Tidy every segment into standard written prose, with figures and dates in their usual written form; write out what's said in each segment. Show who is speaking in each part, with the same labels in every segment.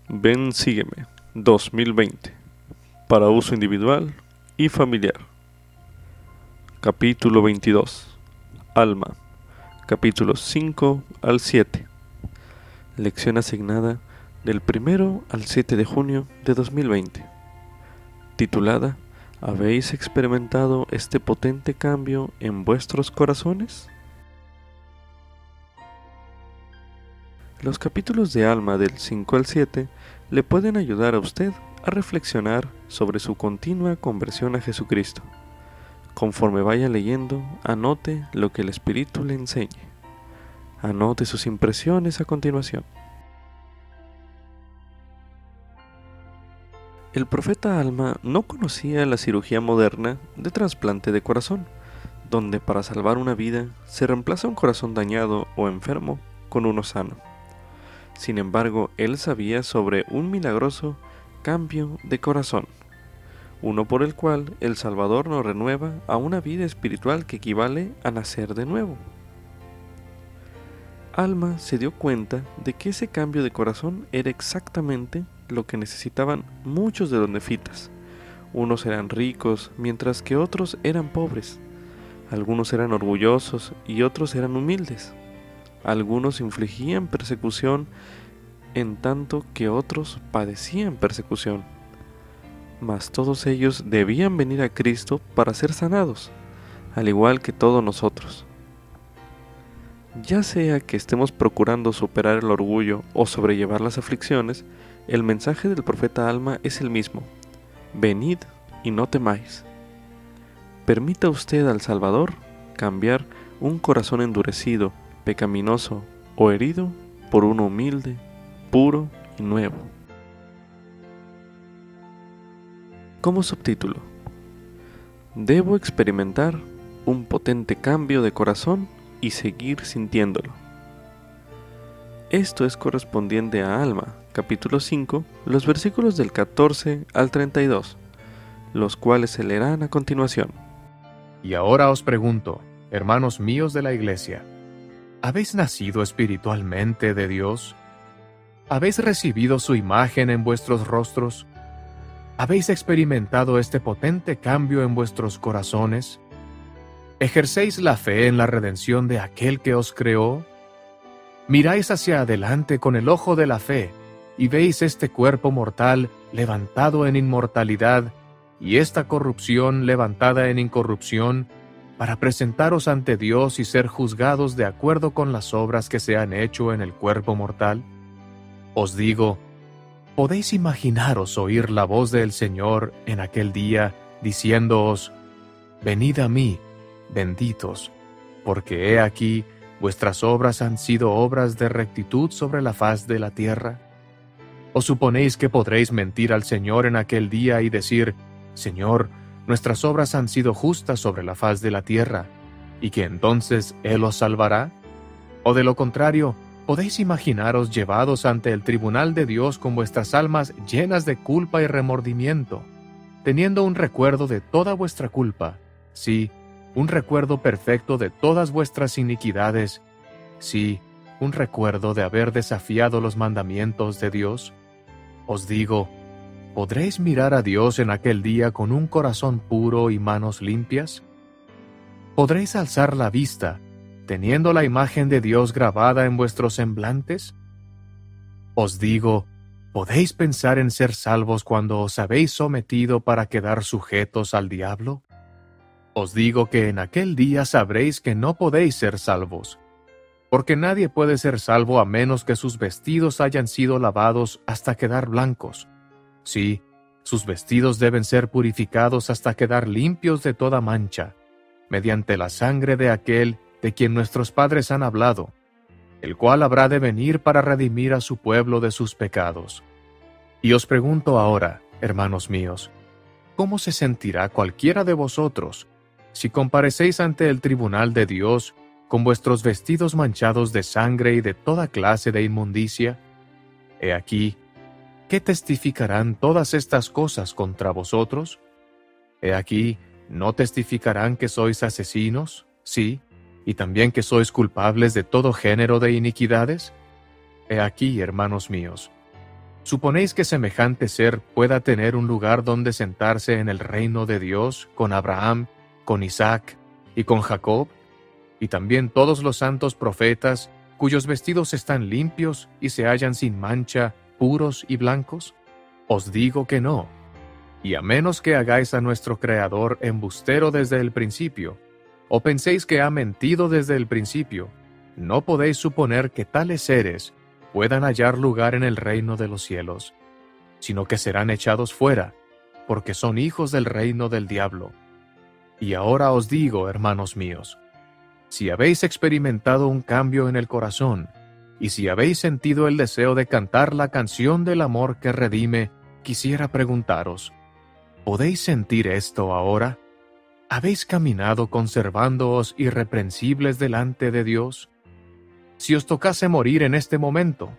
Speaker 1: Ven, sígueme 2020 para uso individual y familiar. Capítulo 22. Alma. Capítulos 5 al 7. Lección asignada del 1 al 7 de junio de 2020. Titulada ¿Habéis experimentado este potente cambio en vuestros corazones? Los capítulos de Alma del 5 al 7 le pueden ayudar a usted a reflexionar sobre su continua conversión a Jesucristo. Conforme vaya leyendo, anote lo que el Espíritu le enseñe. Anote sus impresiones a continuación. El profeta Alma no conocía la cirugía moderna de trasplante de corazón, donde para salvar una vida se reemplaza un corazón dañado o enfermo con uno sano. Sin embargo, él sabía sobre un milagroso cambio de corazón, uno por el cual el Salvador nos renueva a una vida espiritual que equivale a nacer de nuevo. Alma se dio cuenta de que ese cambio de corazón era exactamente lo que necesitaban muchos de los nefitas. Unos eran ricos, mientras que otros eran pobres. Algunos eran orgullosos y otros eran humildes. Algunos infligían persecución, en tanto que otros padecían persecución. Mas todos ellos debían venir a Cristo para ser sanados, al igual que todos nosotros. Ya sea que estemos procurando superar el orgullo o sobrellevar las aflicciones, el mensaje del profeta Alma es el mismo: venid y no temáis. Permita usted al Salvador cambiar un corazón endurecido, pecaminoso o herido por uno humilde, puro y nuevo. Como subtítulo: debo experimentar un potente cambio de corazón y seguir sintiéndolo. Esto es correspondiente a Alma, capítulo 5, los versículos del 14 al 32, los cuales se leerán a continuación.
Speaker 2: Y ahora os pregunto, hermanos míos de la Iglesia, ¿habéis nacido espiritualmente de Dios? ¿Habéis recibido su imagen en vuestros rostros? ¿Habéis experimentado este potente cambio en vuestros corazones? ¿Ejercéis la fe en la redención de aquel que os creó? Miráis hacia adelante con el ojo de la fe y veis este cuerpo mortal levantado en inmortalidad y esta corrupción levantada en incorrupción, para presentaros ante Dios y ser juzgados de acuerdo con las obras que se han hecho en el cuerpo mortal. Os digo, ¿podéis imaginaros oír la voz del Señor en aquel día, diciéndoos: venid a mí, benditos, porque he aquí, vuestras obras han sido obras de rectitud sobre la faz de la tierra? ¿O suponéis que podréis mentir al Señor en aquel día y decir: Señor, nuestras obras han sido justas sobre la faz de la tierra, y que entonces Él os salvará? ¿O de lo contrario, podéis imaginaros llevados ante el tribunal de Dios con vuestras almas llenas de culpa y remordimiento, teniendo un recuerdo de toda vuestra culpa, sí, un recuerdo perfecto de todas vuestras iniquidades, sí, un recuerdo de haber desafiado los mandamientos de Dios? Os digo, ¿podréis mirar a Dios en aquel día con un corazón puro y manos limpias? ¿Podréis alzar la vista, teniendo la imagen de Dios grabada en vuestros semblantes? Os digo, ¿podéis pensar en ser salvos cuando os habéis sometido para quedar sujetos al diablo? Os digo que en aquel día sabréis que no podéis ser salvos, porque nadie puede ser salvo a menos que sus vestidos hayan sido lavados hasta quedar blancos. Sí, sus vestidos deben ser purificados hasta quedar limpios de toda mancha, mediante la sangre de aquel de quien nuestros padres han hablado, el cual habrá de venir para redimir a su pueblo de sus pecados. Y os pregunto ahora, hermanos míos, ¿cómo se sentirá cualquiera de vosotros si comparecéis ante el tribunal de Dios con vuestros vestidos manchados de sangre y de toda clase de inmundicia? He aquí, ¿qué testificarán todas estas cosas contra vosotros? He aquí, ¿no testificarán que sois asesinos? Sí, y también que sois culpables de todo género de iniquidades. He aquí, hermanos míos, ¿Suponéis que semejante ser pueda tener un lugar donde sentarse en el reino de Dios con Abraham, con Isaac y con Jacob, y también todos los santos profetas cuyos vestidos están limpios y se hallan sin mancha, puros y blancos? Os digo que no. Y a menos que hagáis a nuestro Creador embustero desde el principio, o penséis que ha mentido desde el principio, no podéis suponer que tales seres puedan hallar lugar en el reino de los cielos, sino que serán echados fuera, porque son hijos del reino del diablo. Y ahora os digo, hermanos míos, si habéis experimentado un cambio en el corazón, y si habéis sentido el deseo de cantar la canción del amor que redime, quisiera preguntaros, ¿podéis sentir esto ahora? ¿Habéis caminado conservándoos irreprensibles delante de Dios? Si os tocase morir en este momento,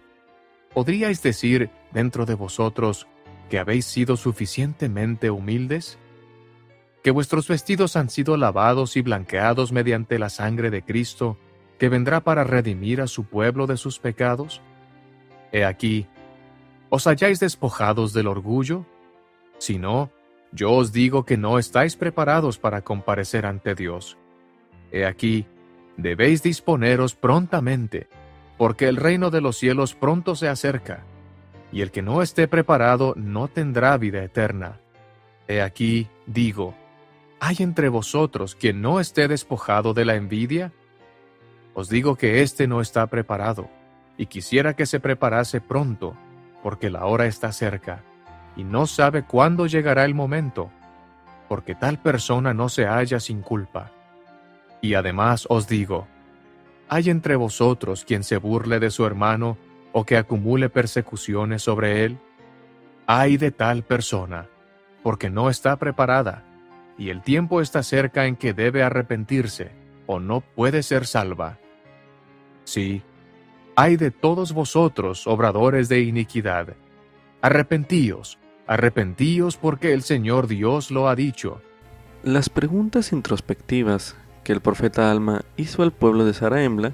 Speaker 2: ¿podríais decir dentro de vosotros que habéis sido suficientemente humildes? ¿Que vuestros vestidos han sido lavados y blanqueados mediante la sangre de Cristo, que vendrá para redimir a su pueblo de sus pecados? He aquí, ¿os halláis despojados del orgullo? Si no, yo os digo que no estáis preparados para comparecer ante Dios. He aquí, debéis disponeros prontamente, porque el reino de los cielos pronto se acerca, y el que no esté preparado no tendrá vida eterna. He aquí, digo, ¿hay entre vosotros quien no esté despojado de la envidia? Os digo que éste no está preparado, y quisiera que se preparase pronto, porque la hora está cerca, y no sabe cuándo llegará el momento, porque tal persona no se halla sin culpa. Y además os digo, ¿hay entre vosotros quien se burle de su hermano o que acumule persecuciones sobre él? ¡Ay de tal persona! Porque no está preparada, y el tiempo está cerca en que debe arrepentirse, o no puede ser salva. Sí, ay de todos vosotros, obradores de iniquidad. Arrepentíos, arrepentíos porque el Señor Dios lo ha dicho.
Speaker 1: Las preguntas introspectivas que el profeta Alma hizo al pueblo de Zarahemla,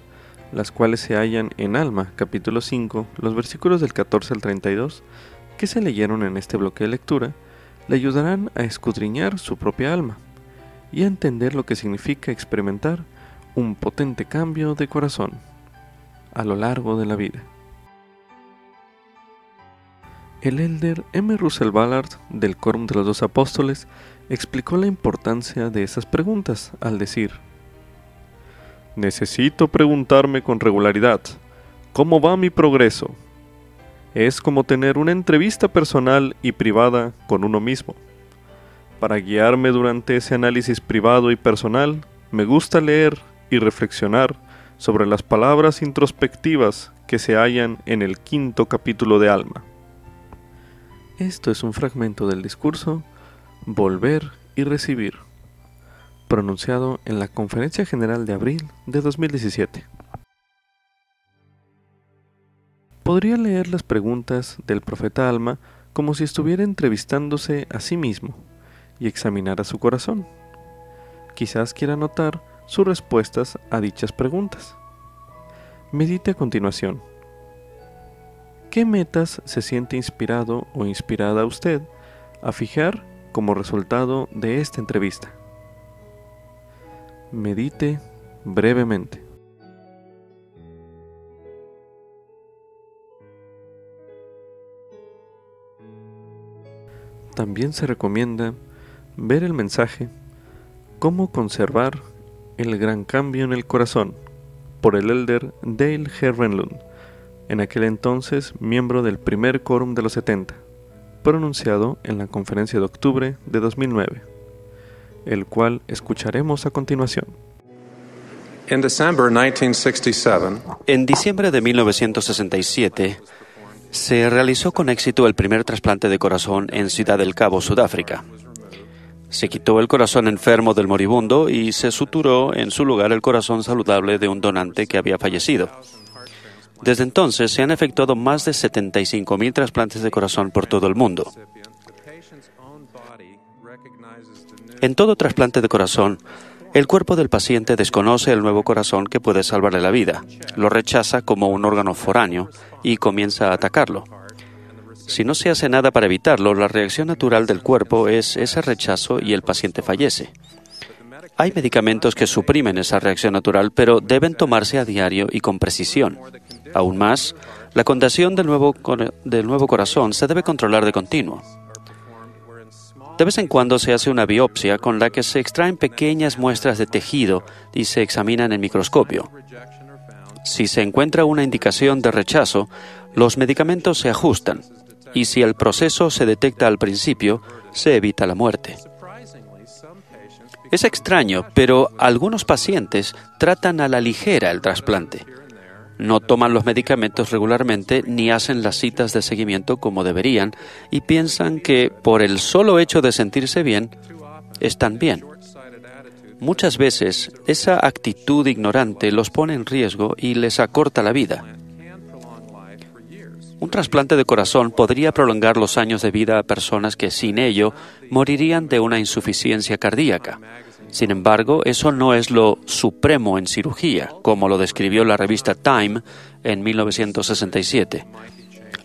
Speaker 1: las cuales se hallan en Alma, capítulo 5, los versículos del 14 al 32, que se leyeron en este bloque de lectura, le ayudarán a escudriñar su propia alma y a entender lo que significa experimentar un potente cambio de corazón a lo largo de la vida. El elder M. Russell Ballard, del Quórum de los Dos Apóstoles, explicó la importancia de esas preguntas al decir: necesito preguntarme con regularidad, ¿cómo va mi progreso? Es como tener una entrevista personal y privada con uno mismo. Para guiarme durante ese análisis privado y personal, me gusta leer y reflexionar sobre las palabras introspectivas que se hallan en el 5º capítulo de Alma. Esto es un fragmento del discurso Volver y Recibir, pronunciado en la Conferencia General de abril de 2017. Podría leer las preguntas del profeta Alma como si estuviera entrevistándose a sí mismo y examinara su corazón. Quizás quiera notar sus respuestas a dichas preguntas. Medite a continuación. ¿Qué metas se siente inspirado o inspirada usted a fijar como resultado de esta entrevista? Medite brevemente. También se recomienda ver el mensaje Cómo conservar el gran cambio en el corazón, por el elder Dale G. Renlund, en aquel entonces miembro del primer Quórum de los 70, pronunciado en la conferencia de octubre de 2009, el cual escucharemos a continuación.
Speaker 3: En diciembre de 1967, se realizó con éxito el primer trasplante de corazón en Ciudad del Cabo, Sudáfrica. Se quitó el corazón enfermo del moribundo y se suturó en su lugar el corazón saludable de un donante que había fallecido. Desde entonces se han efectuado más de 75,000 trasplantes de corazón por todo el mundo. En todo trasplante de corazón, el cuerpo del paciente desconoce el nuevo corazón que puede salvarle la vida, lo rechaza como un órgano foráneo y comienza a atacarlo. Si no se hace nada para evitarlo, la reacción natural del cuerpo es ese rechazo y el paciente fallece. Hay medicamentos que suprimen esa reacción natural, pero deben tomarse a diario y con precisión. Aún más, la condición del nuevo corazón se debe controlar de continuo. De vez en cuando se hace una biopsia con la que se extraen pequeñas muestras de tejido y se examinan en microscopio. Si se encuentra una indicación de rechazo, los medicamentos se ajustan, y si el proceso se detecta al principio, se evita la muerte. Es extraño, pero algunos pacientes tratan a la ligera el trasplante. No toman los medicamentos regularmente ni hacen las citas de seguimiento como deberían y piensan que por el solo hecho de sentirse bien, están bien. Muchas veces, esa actitud ignorante los pone en riesgo y les acorta la vida. Un trasplante de corazón podría prolongar los años de vida a personas que sin ello morirían de una insuficiencia cardíaca. Sin embargo, eso no es lo supremo en cirugía, como lo describió la revista Time en 1967.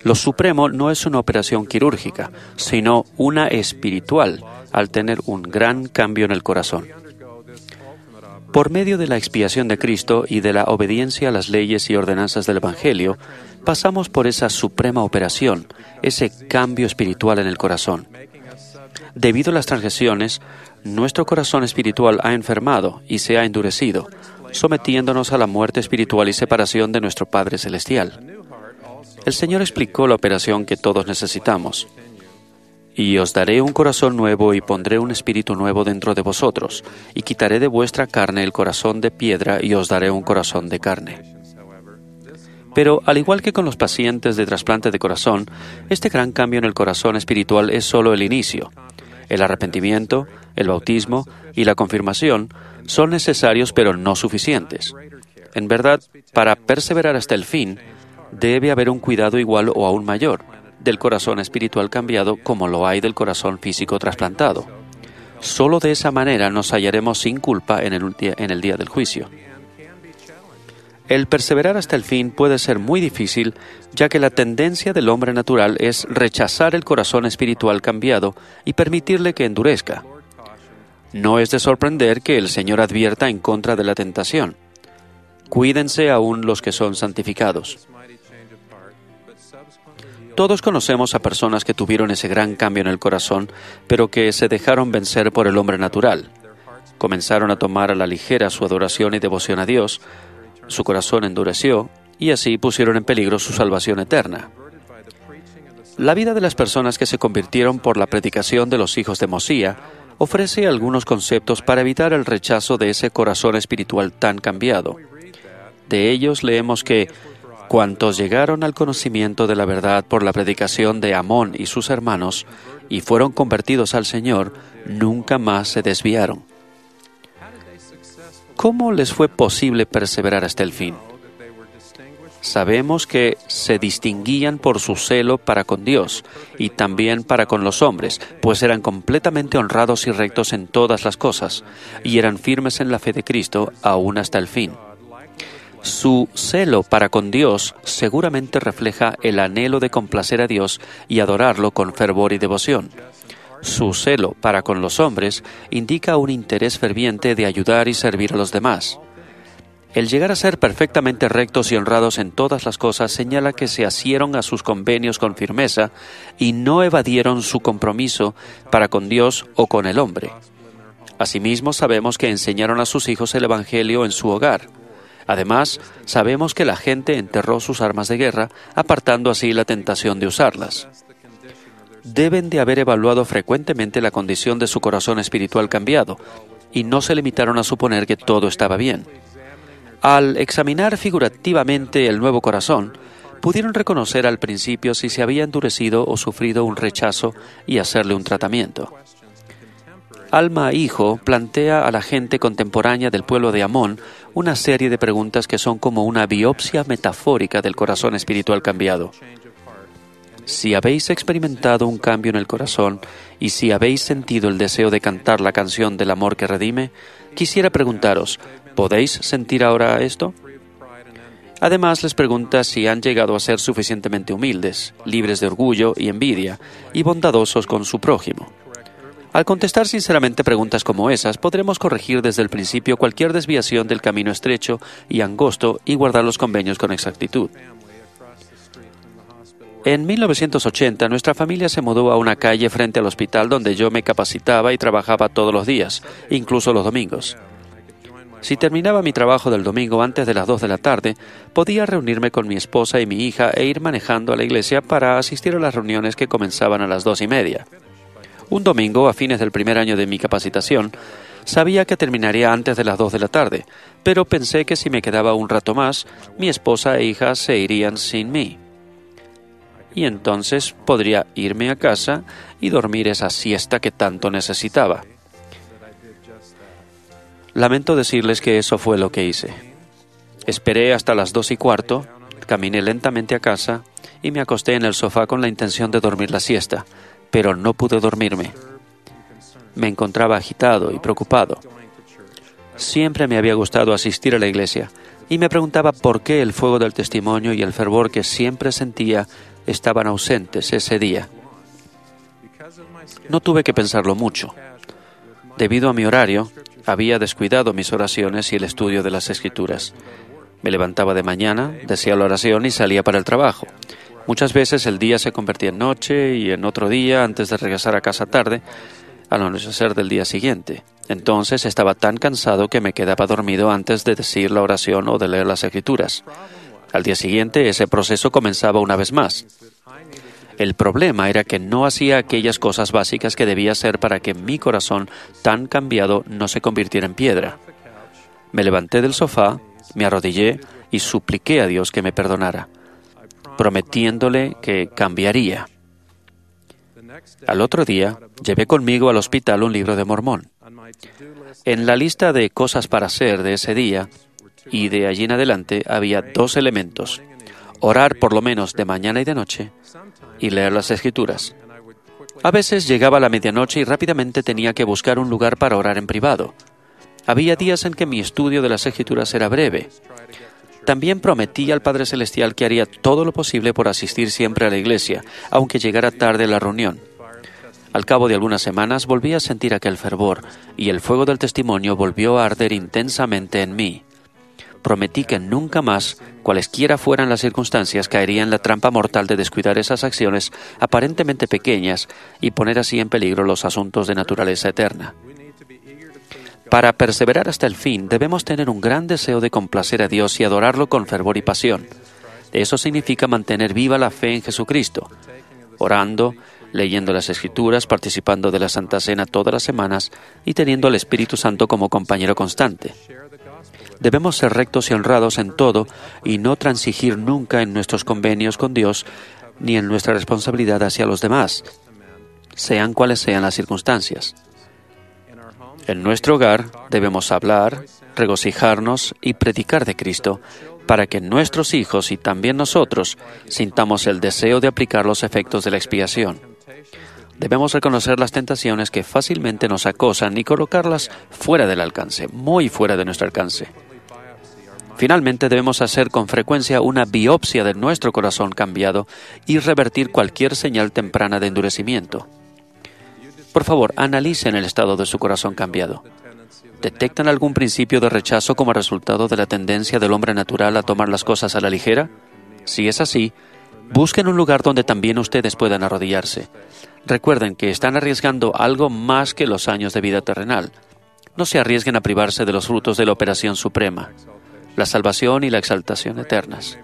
Speaker 3: Lo supremo no es una operación quirúrgica, sino una espiritual, al tener un gran cambio en el corazón. Por medio de la expiación de Cristo y de la obediencia a las leyes y ordenanzas del Evangelio, pasamos por esa suprema operación, ese cambio espiritual en el corazón. Debido a las transgresiones, nuestro corazón espiritual ha enfermado y se ha endurecido, sometiéndonos a la muerte espiritual y separación de nuestro Padre Celestial. El Señor explicó la operación que todos necesitamos. Y os daré un corazón nuevo y pondré un espíritu nuevo dentro de vosotros, y quitaré de vuestra carne el corazón de piedra y os daré un corazón de carne. Pero, al igual que con los pacientes de trasplante de corazón, este gran cambio en el corazón espiritual es solo el inicio. El arrepentimiento, el bautismo y la confirmación son necesarios pero no suficientes. En verdad, para perseverar hasta el fin, debe haber un cuidado igual o aún mayor del corazón espiritual cambiado como lo hay del corazón físico trasplantado. Solo de esa manera nos hallaremos sin culpa en el día del juicio. El perseverar hasta el fin puede ser muy difícil, ya que la tendencia del hombre natural es rechazar el corazón espiritual cambiado y permitirle que endurezca. No es de sorprender que el Señor advierta en contra de la tentación. Cuídense aún los que son santificados. Todos conocemos a personas que tuvieron ese gran cambio en el corazón, pero que se dejaron vencer por el hombre natural. Comenzaron a tomar a la ligera su adoración y devoción a Dios, su corazón endureció, y así pusieron en peligro su salvación eterna. La vida de las personas que se convirtieron por la predicación de los hijos de Mosía ofrece algunos conceptos para evitar el rechazo de ese corazón espiritual tan cambiado. De ellos leemos que cuantos llegaron al conocimiento de la verdad por la predicación de Amón y sus hermanos y fueron convertidos al Señor, nunca más se desviaron. ¿Cómo les fue posible perseverar hasta el fin? Sabemos que se distinguían por su celo para con Dios y también para con los hombres, pues eran completamente honrados y rectos en todas las cosas, y eran firmes en la fe de Cristo aún hasta el fin. Su celo para con Dios seguramente refleja el anhelo de complacer a Dios y adorarlo con fervor y devoción. Su celo para con los hombres indica un interés ferviente de ayudar y servir a los demás. El llegar a ser perfectamente rectos y honrados en todas las cosas señala que se asieron a sus convenios con firmeza y no evadieron su compromiso para con Dios o con el hombre. Asimismo, sabemos que enseñaron a sus hijos el Evangelio en su hogar. Además, sabemos que la gente enterró sus armas de guerra, apartando así la tentación de usarlas. Deben de haber evaluado frecuentemente la condición de su corazón espiritual cambiado, y no se limitaron a suponer que todo estaba bien. Al examinar figurativamente el nuevo corazón, pudieron reconocer al principio si se había endurecido o sufrido un rechazo y hacerle un tratamiento. Alma Hijo plantea a la gente contemporánea del pueblo de Amón una serie de preguntas que son como una biopsia metafórica del corazón espiritual cambiado. Si habéis experimentado un cambio en el corazón y si habéis sentido el deseo de cantar la canción del amor que redime, quisiera preguntaros, ¿podéis sentir ahora esto? Además, les pregunta si han llegado a ser suficientemente humildes, libres de orgullo y envidia, y bondadosos con su prójimo. Al contestar sinceramente preguntas como esas, podremos corregir desde el principio cualquier desviación del camino estrecho y angosto y guardar los convenios con exactitud. En 1980, nuestra familia se mudó a una calle frente al hospital donde yo me capacitaba y trabajaba todos los días, incluso los domingos. Si terminaba mi trabajo del domingo antes de las 2 de la tarde, podía reunirme con mi esposa y mi hija e ir manejando a la iglesia para asistir a las reuniones que comenzaban a las 2:30. Un domingo, a fines del primer año de mi capacitación, sabía que terminaría antes de las 2 de la tarde, pero pensé que si me quedaba un rato más, mi esposa e hija se irían sin mí. Y entonces podría irme a casa y dormir esa siesta que tanto necesitaba. Lamento decirles que eso fue lo que hice. Esperé hasta las 2:15, caminé lentamente a casa y me acosté en el sofá con la intención de dormir la siesta, pero no pude dormirme. Me encontraba agitado y preocupado. Siempre me había gustado asistir a la iglesia y me preguntaba por qué el fuego del testimonio y el fervor que siempre sentía estaban ausentes ese día. No tuve que pensarlo mucho. Debido a mi horario, había descuidado mis oraciones y el estudio de las Escrituras. Me levantaba de mañana, decía la oración y salía para el trabajo. Muchas veces el día se convertía en noche y en otro día antes de regresar a casa tarde, al anochecer del día siguiente. Entonces estaba tan cansado que me quedaba dormido antes de decir la oración o de leer las Escrituras. Al día siguiente ese proceso comenzaba una vez más. El problema era que no hacía aquellas cosas básicas que debía hacer para que mi corazón tan cambiado no se convirtiera en piedra. Me levanté del sofá, me arrodillé y supliqué a Dios que me perdonara, prometiéndole que cambiaría. Al otro día, llevé conmigo al hospital un libro de Mormón. En la lista de cosas para hacer de ese día y de allí en adelante había 2 elementos: orar por lo menos de mañana y de noche y leer las Escrituras. A veces llegaba la medianoche y rápidamente tenía que buscar un lugar para orar en privado. Había días en que mi estudio de las Escrituras era breve. También prometí al Padre Celestial que haría todo lo posible por asistir siempre a la iglesia, aunque llegara tarde a la reunión. Al cabo de algunas semanas volví a sentir aquel fervor y el fuego del testimonio volvió a arder intensamente en mí. Prometí que nunca más, cualesquiera fueran las circunstancias, caería en la trampa mortal de descuidar esas acciones aparentemente pequeñas y poner así en peligro los asuntos de naturaleza eterna. Para perseverar hasta el fin, debemos tener un gran deseo de complacer a Dios y adorarlo con fervor y pasión. Eso significa mantener viva la fe en Jesucristo, orando, leyendo las Escrituras, participando de la Santa Cena todas las semanas y teniendo al Espíritu Santo como compañero constante. Debemos ser rectos y honrados en todo y no transigir nunca en nuestros convenios con Dios ni en nuestra responsabilidad hacia los demás, sean cuales sean las circunstancias. En nuestro hogar debemos hablar, regocijarnos y predicar de Cristo para que nuestros hijos y también nosotros sintamos el deseo de aplicar los efectos de la expiación. Debemos reconocer las tentaciones que fácilmente nos acosan y colocarlas fuera del alcance, muy fuera de nuestro alcance. Finalmente, debemos hacer con frecuencia una biopsia de nuestro corazón cambiado y revertir cualquier señal temprana de endurecimiento. Por favor, analicen el estado de su corazón cambiado. ¿Detectan algún principio de rechazo como resultado de la tendencia del hombre natural a tomar las cosas a la ligera? Si es así, busquen un lugar donde también ustedes puedan arrodillarse. Recuerden que están arriesgando algo más que los años de vida terrenal. No se arriesguen a privarse de los frutos de la operación suprema, la salvación y la exaltación eternas.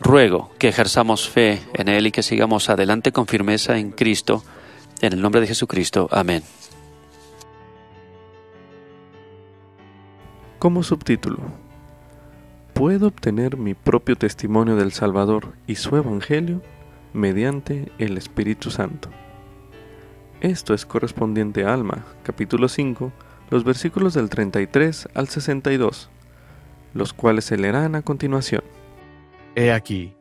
Speaker 3: Ruego que ejerzamos fe en Él y que sigamos adelante con firmeza en Cristo, en el nombre de Jesucristo. Amén.
Speaker 1: Como subtítulo: ¿puedo obtener mi propio testimonio del Salvador y su Evangelio mediante el Espíritu Santo? Esto es correspondiente a Alma, capítulo 5, los versículos del 33 al 62, los cuales se leerán a continuación.
Speaker 2: He aquí,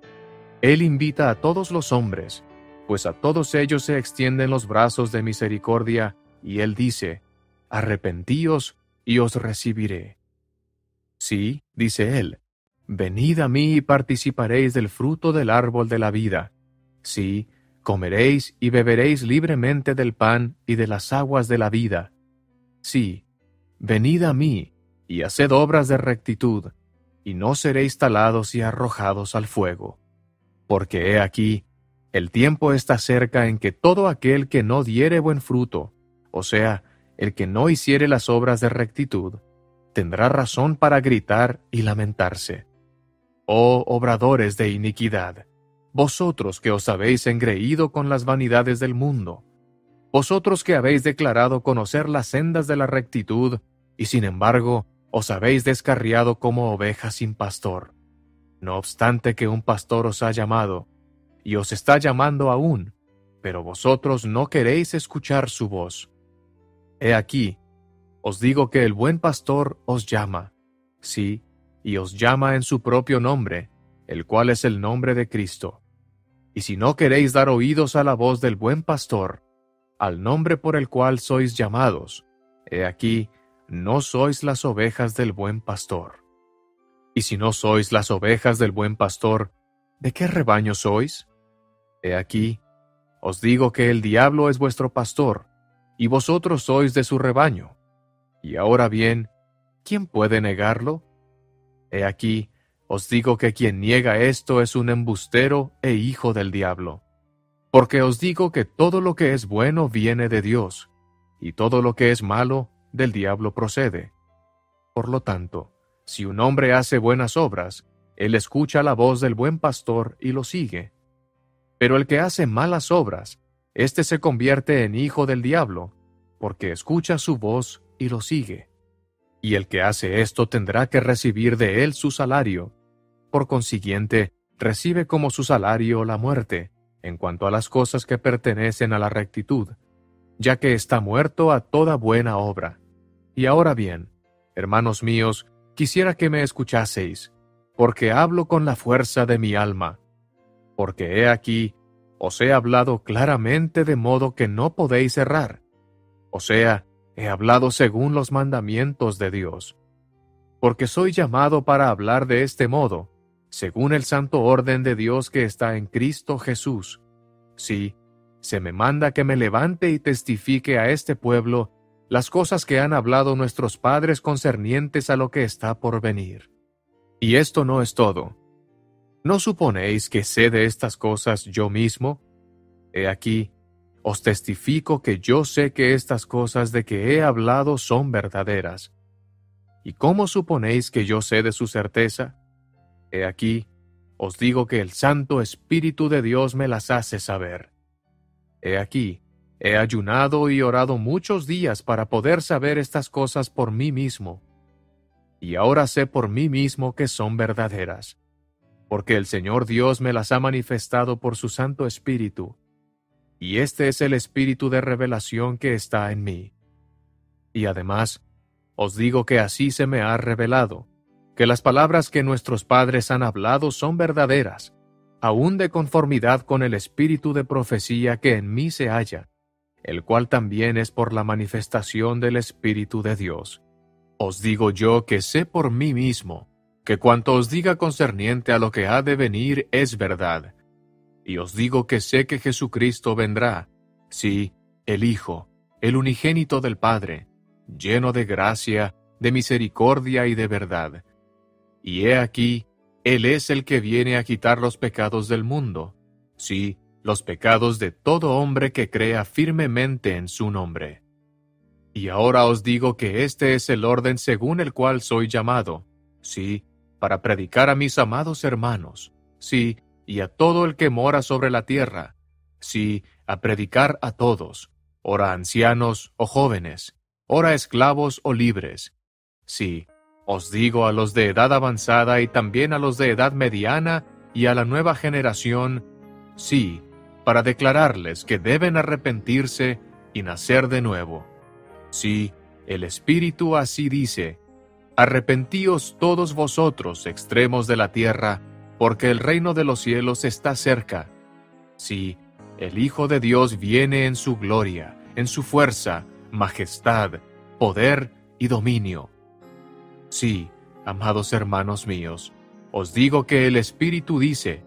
Speaker 2: Él invita a todos los hombres, pues a todos ellos se extienden los brazos de misericordia, y Él dice: arrepentíos y os recibiré. Sí, dice él, venid a mí y participaréis del fruto del árbol de la vida. Sí, comeréis y beberéis libremente del pan y de las aguas de la vida. Sí, venid a mí y haced obras de rectitud, y no seréis talados y arrojados al fuego. Porque he aquí, el tiempo está cerca en que todo aquel que no diere buen fruto, o sea, el que no hiciere las obras de rectitud, tendrá razón para gritar y lamentarse. Oh obradores de iniquidad, vosotros que os habéis engreído con las vanidades del mundo, vosotros que habéis declarado conocer las sendas de la rectitud, y sin embargo os habéis descarriado como ovejas sin pastor. No obstante que un pastor os ha llamado, y os está llamando aún, pero vosotros no queréis escuchar su voz. He aquí, os digo que el buen pastor os llama, sí, y os llama en su propio nombre, el cual es el nombre de Cristo. Y si no queréis dar oídos a la voz del buen pastor, al nombre por el cual sois llamados, he aquí, no sois las ovejas del buen pastor. Y si no sois las ovejas del buen pastor, ¿de qué rebaño sois? He aquí, os digo que el diablo es vuestro pastor, y vosotros sois de su rebaño. Y ahora bien, ¿quién puede negarlo? He aquí, os digo que quien niega esto es un embustero e hijo del diablo. Porque os digo que todo lo que es bueno viene de Dios, y todo lo que es malo del diablo procede. Por lo tanto, si un hombre hace buenas obras, él escucha la voz del buen pastor y lo sigue. Pero el que hace malas obras, éste se convierte en hijo del diablo, porque escucha su voz y lo sigue. Y el que hace esto tendrá que recibir de él su salario. Por consiguiente, recibe como su salario la muerte, en cuanto a las cosas que pertenecen a la rectitud, ya que está muerto a toda buena obra. Y ahora bien, hermanos míos, quisiera que me escuchaseis, porque hablo con la fuerza de mi alma. Porque he aquí, os he hablado claramente de modo que no podéis errar. O sea, he hablado según los mandamientos de Dios. Porque soy llamado para hablar de este modo, según el santo orden de Dios que está en Cristo Jesús. Sí, se me manda que me levante y testifique a este pueblo las cosas que han hablado nuestros padres concernientes a lo que está por venir. Y esto no es todo. ¿No suponéis que sé de estas cosas yo mismo? He aquí, os testifico que yo sé que estas cosas de que he hablado son verdaderas. ¿Y cómo suponéis que yo sé de su certeza? He aquí, os digo que el Santo Espíritu de Dios me las hace saber. He aquí, he ayunado y orado muchos días para poder saber estas cosas por mí mismo. Y ahora sé por mí mismo que son verdaderas, porque el Señor Dios me las ha manifestado por su Santo Espíritu, y este es el Espíritu de revelación que está en mí. Y además, os digo que así se me ha revelado, que las palabras que nuestros padres han hablado son verdaderas, aún de conformidad con el espíritu de profecía que en mí se halla, el cual también es por la manifestación del Espíritu de Dios. Os digo yo que sé por mí mismo, que cuanto os diga concerniente a lo que ha de venir es verdad. Y os digo que sé que Jesucristo vendrá, sí, el Hijo, el unigénito del Padre, lleno de gracia, de misericordia y de verdad. Y he aquí, Él es el que viene a quitar los pecados del mundo, sí, los pecados de todo hombre que crea firmemente en su nombre. Y ahora os digo que este es el orden según el cual soy llamado, sí, para predicar a mis amados hermanos, sí, y a todo el que mora sobre la tierra, sí, a predicar a todos, ora ancianos o jóvenes, ora esclavos o libres. Sí, os digo a los de edad avanzada y también a los de edad mediana y a la nueva generación, sí, para declararles que deben arrepentirse y nacer de nuevo. Sí, el Espíritu así dice: arrepentíos todos vosotros, extremos de la tierra, porque el reino de los cielos está cerca. Sí, el Hijo de Dios viene en su gloria, en su fuerza, majestad, poder y dominio. Sí, Amados hermanos míos, os digo que el Espíritu dice,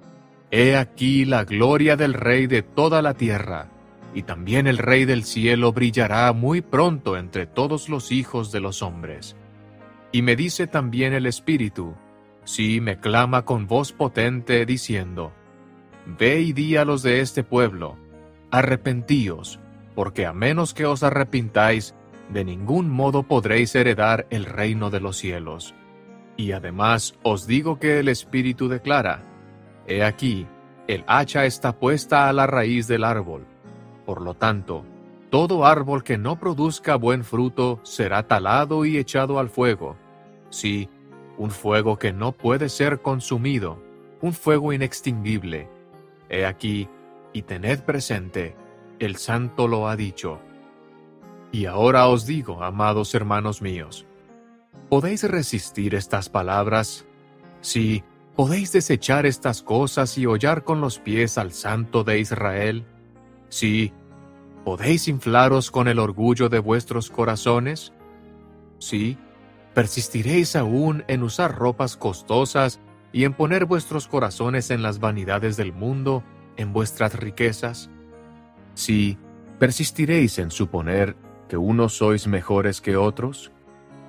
Speaker 2: He aquí la gloria del Rey de toda la tierra, y también el Rey del cielo brillará muy pronto entre todos los hijos de los hombres. Y me dice también el Espíritu, sí, me clama con voz potente, diciendo, Ve y di a los de este pueblo, arrepentíos, porque a menos que os arrepintáis, de ningún modo podréis heredar el reino de los cielos. Y además os digo que el Espíritu declara, He aquí, el hacha está puesta a la raíz del árbol. Por lo tanto, todo árbol que no produzca buen fruto será talado y echado al fuego. Sí, un fuego que no puede ser consumido, un fuego inextinguible. He aquí, y tened presente, el Santo lo ha dicho. Y ahora os digo, amados hermanos míos, ¿podéis resistir estas palabras? Sí, ¿podéis desechar estas cosas y hollar con los pies al Santo de Israel? Sí, ¿podéis inflaros con el orgullo de vuestros corazones? Sí, ¿persistiréis aún en usar ropas costosas y en poner vuestros corazones en las vanidades del mundo, en vuestras riquezas? Sí, ¿persistiréis en suponer que unos sois mejores que otros?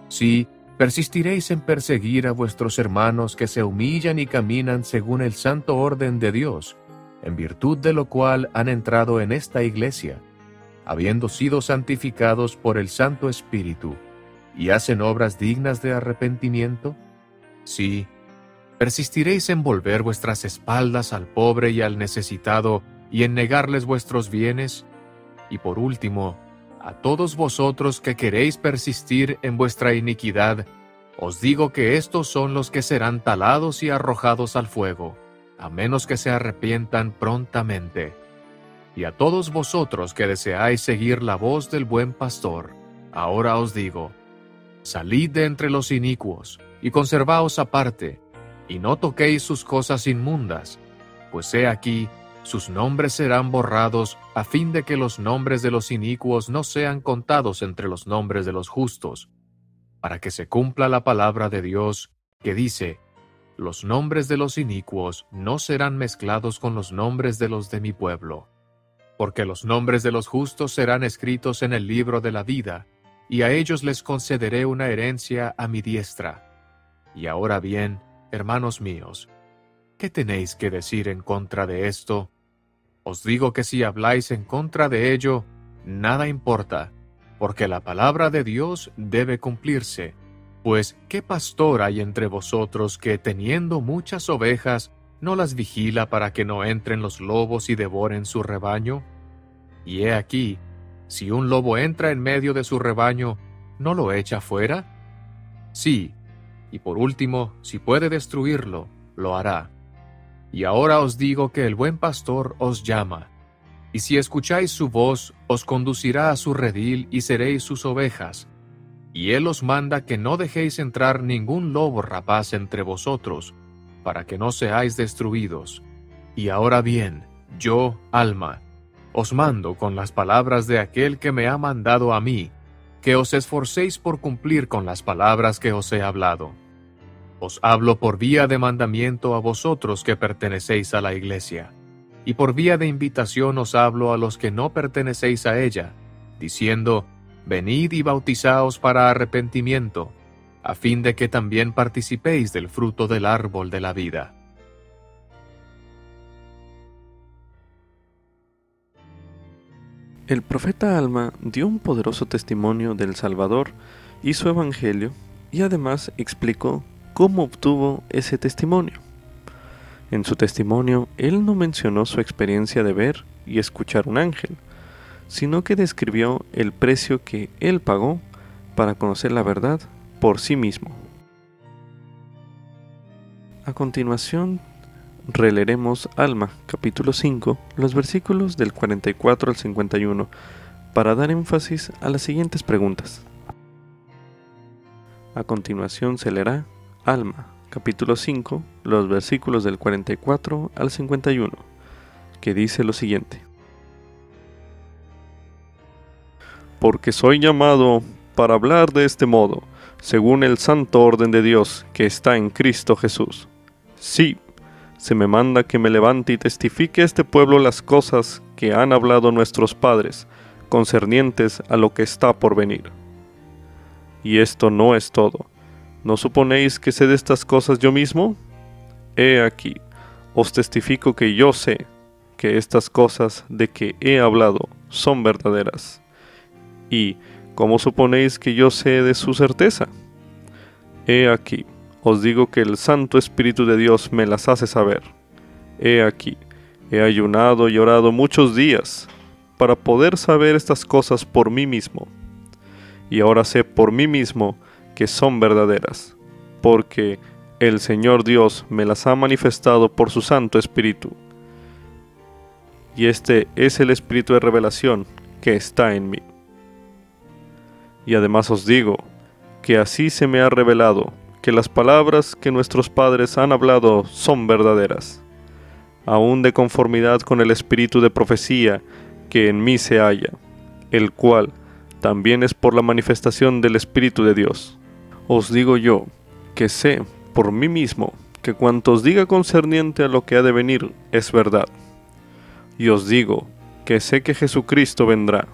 Speaker 2: Sí, ¿persistiréis en perseguir a vuestros hermanos que se humillan y caminan según el santo orden de Dios, en virtud de lo cual han entrado en esta iglesia, habiendo sido santificados por el Santo Espíritu, y hacen obras dignas de arrepentimiento? Sí, ¿persistiréis en volver vuestras espaldas al pobre y al necesitado, y en negarles vuestros bienes? Y por último, a todos vosotros que queréis persistir en vuestra iniquidad, os digo que estos son los que serán talados y arrojados al fuego, a menos que se arrepientan prontamente. Y a todos vosotros que deseáis seguir la voz del buen pastor, ahora os digo, salid de entre los inicuos, y conservaos aparte, y no toquéis sus cosas inmundas, pues he aquí, sus nombres serán borrados, a fin de que los nombres de los inicuos no sean contados entre los nombres de los justos, para que se cumpla la palabra de Dios, que dice, los nombres de los inicuos no serán mezclados con los nombres de los de mi pueblo, porque los nombres de los justos serán escritos en el libro de la vida, y a ellos les concederé una herencia a mi diestra. Y ahora bien, hermanos míos, ¿qué tenéis que decir en contra de esto? Os digo que si habláis en contra de ello, nada importa, porque la palabra de Dios debe cumplirse. Pues, ¿qué pastor hay entre vosotros que, teniendo muchas ovejas, no las vigila para que no entren los lobos y devoren su rebaño? Y he aquí, si un lobo entra en medio de su rebaño, ¿no lo echa fuera? Sí, y por último, si puede destruirlo, lo hará. Y ahora os digo que el buen pastor os llama, y si escucháis su voz, os conducirá a su redil y seréis sus ovejas. Y él os manda que no dejéis entrar ningún lobo rapaz entre vosotros, para que no seáis destruidos. Y ahora bien, yo, Alma, os mando con las palabras de aquel que me ha mandado a mí, que os esforcéis por cumplir con las palabras que os he hablado. Os hablo por vía de mandamiento a vosotros que pertenecéis a la iglesia, y por vía de invitación os hablo a los que no pertenecéis a ella, diciendo, venid y bautizaos para arrepentimiento, a fin de que también participéis del fruto del árbol de la vida.
Speaker 1: El profeta Alma dio un poderoso testimonio del Salvador y su Evangelio, y además explicó cómo obtuvo ese testimonio. En su testimonio, él no mencionó su experiencia de ver y escuchar un ángel, sino que describió el precio que él pagó para conocer la verdad por sí mismo. A continuación, releeremos Alma, capítulo 5, los versículos del 44 al 51, para dar énfasis a las siguientes preguntas. A continuación se leerá Alma, capítulo 5, los versículos del 44 al 51, que dice lo siguiente. Porque soy llamado para hablar de este modo, según el santo orden de Dios que está en Cristo Jesús. Sí, se me manda que me levante y testifique a este pueblo las cosas que han hablado nuestros padres, concernientes a lo que está por venir. Y esto no es todo. ¿No suponéis que sé de estas cosas yo mismo? He aquí, os testifico que yo sé que estas cosas de que he hablado son verdaderas. ¿Y cómo suponéis que yo sé de su certeza? He aquí, os digo que el Santo Espíritu de Dios me las hace saber. He aquí, he ayunado y orado muchos días para poder saber estas cosas por mí mismo. Y ahora sé por mí mismo que son verdaderas, porque el Señor Dios me las ha manifestado por su Santo Espíritu. Y este es el Espíritu de revelación que está en mí. Y además os digo que así se me ha revelado que las palabras que nuestros padres han hablado son verdaderas, aún de conformidad con el espíritu de profecía que en mí se halla, el cual también es por la manifestación del Espíritu de Dios. Os digo yo, que sé por mí mismo que cuanto os diga concerniente a lo que ha de venir es verdad. Y os digo que sé que Jesucristo vendrá,